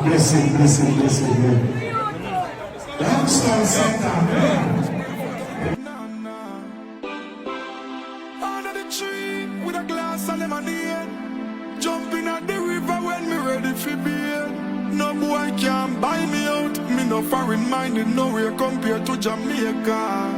Blessing, blessing, blessing, man. Youngstown Center, man. Under the tree with a glass and lemonade. Jumping at the river when me ready for beer. No boy can buy me out. Me no foreign minded nowhere compared to Jamaica.